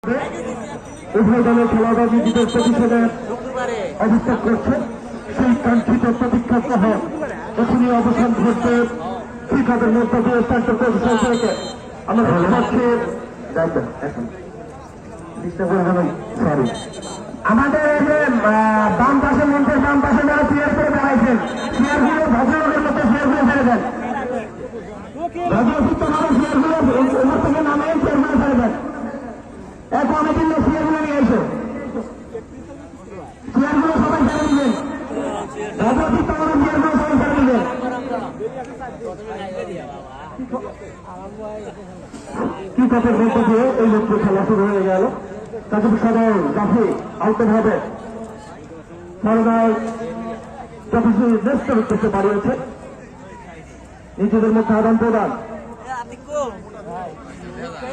উভয় দলের খেলোয়াড়রা নিজেদের প্রতিশোধের অবস্থান করছে। সেই কাঙ্ক্ষিত প্রতীক্ষা সহ এখনই অবসান ঘটবে শিক্ষাদের মধ্য দিয়ে সেন্টার প্রফেসর থেকে আমরা দেখতে পাচ্ছি। সরি, আমাদের এই যে বাম পাশে মঞ্চের বাম পাশে যারা চেয়ার করে দাঁড়াইছেন, চেয়ারগুলো ভদ্রলোকের মতো চেয়ারগুলো ছেড়ে দেন। ভদ্রচিত্ত ভাবে চেয়ারগুলো ওপর থেকে নামে চেয়ারগুলো ছেড়ে দেন। এক কমিটির লোক চেয়ারগুলো নিয়ে এসো, চেয়ারগুলো সবাই ছেড়ে দিবেন। ভদ্রচিত্ত ভাবে চেয়ারগুলো সবাই ছেড়ে দিবেন। কি কথার মধ্যে দিয়ে এই মাত্র খেলা শুরু হয়ে গেল। তাকে সদর জাফি আলতোভাবে সরকার যথেষ্ট ব্যস্ত করতে পারিয়েছে। নিজেদের মধ্যে আদান প্রদান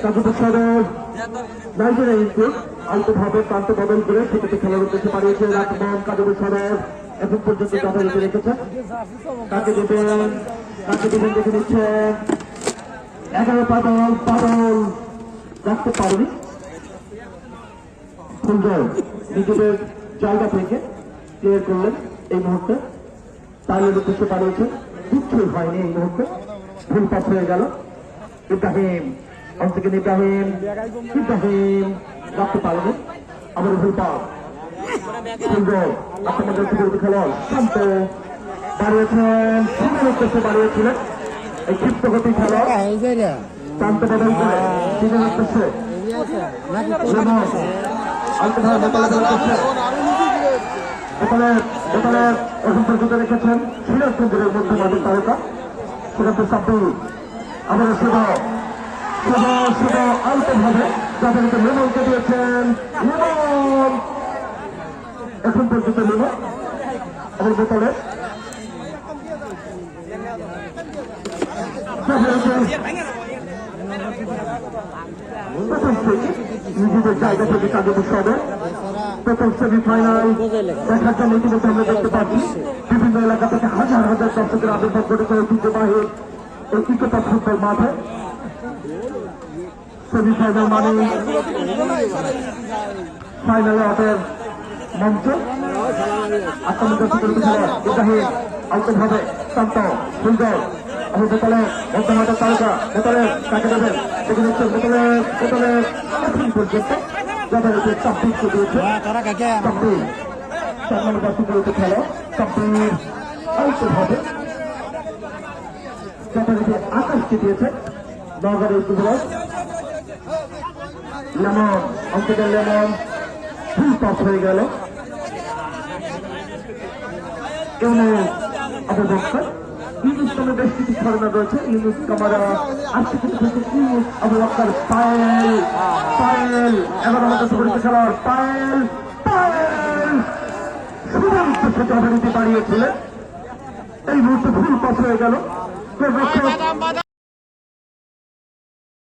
কাজীপুর সদর নাইজেরিয়া ইনপুট আলতোভাবে প্রান্ত বদল করে সেটাতে খেলার উদ্দেশ্যে পারিয়েছে। রাজমোহন কাজীপুর সদর এখন পর্যন্ত যথারীতি রেখেছেন। কাকে দেবেন দেখে নিচ্ছেন। 11 পাদল রাখতে পারেনি। সুন্দর নিজেদের জায়গা থেকে ক্লিয়ার করলেন এই মুহূর্তে। তাইলের উদ্দেশ্যে পারিয়েছেন, কিচ্ছুই হয়নি এই মুহূর্তে। ভুল পাস হয়ে গেল। ইব্রাহিম অন্তকেন ইব্রাহিম রাখতে পারেনি। আবার ভুল পাস। সুন্দর আপনাদের খেলোয়াড় শান্ত বাড়িয়েছেন, সুন্দর উদ্দেশ্যে বাড়িয়েছিলেন এই ক্ষিপ্ত গতি খেলোয়াড় শান্ত বদল করে দিনের উদ্দেশ্যে এখন পর্যন্ত রেখেছেন সিরাজ কেন্দ্রের মধ্যে মাঠের তারকা সেখানে সাব্বির। আবারও শুভ আলতোভাবে যাদেরকে লেমনকে দিয়েছেন। লেমন এখন পর্যন্ত লেমন আবার বোতলে নিজেদের জায়গা থেকে কাজীপুর সদর প্রথম সেমিফাইনাল দেখার জন্য ইতিমধ্যে আমরা দেখতে পাচ্ছি বিভিন্ন এলাকা থেকে হাজার হাজার দর্শকের আবির্ভাব ঘটেছে ঐতিহ্যবাহী এই ইকোপাস ফুটবল মাঠে। সেমিফাইনাল মানে ফাইনালে ওদের মঞ্চ। আক্রমণ ইব্রাহিম আলতোভাবে শান্ত সুন্দর বোতলে মধ্যমাঠের তারকা বোতলে কাকে দেবেন দেখে নিচ্ছেন। বোতলে এখন পর্যন্ত যথারীতি চাপ্পিকে দিয়েছে। খেলা চাপ্পির আলতোভাবে যথারীতি আকাশকে দিয়েছে। নগরের যুবরাজ লেমন অঙ্কিতের লেমন ফুল পাস হয়ে গেল। ইউনুস নামে বেশ কিছু ধারণা রয়েছে। ইউনুস কামারা আসছে কিন্তু ইউনুস আবু বকর পায়েল এবার আমাদের সুপরিচিত খেলোয়াড় পায়েল সুদন্ত সেটা বাড়িয়েছিলেন। এই মুহূর্তে ফুল পাস হয়ে গেল।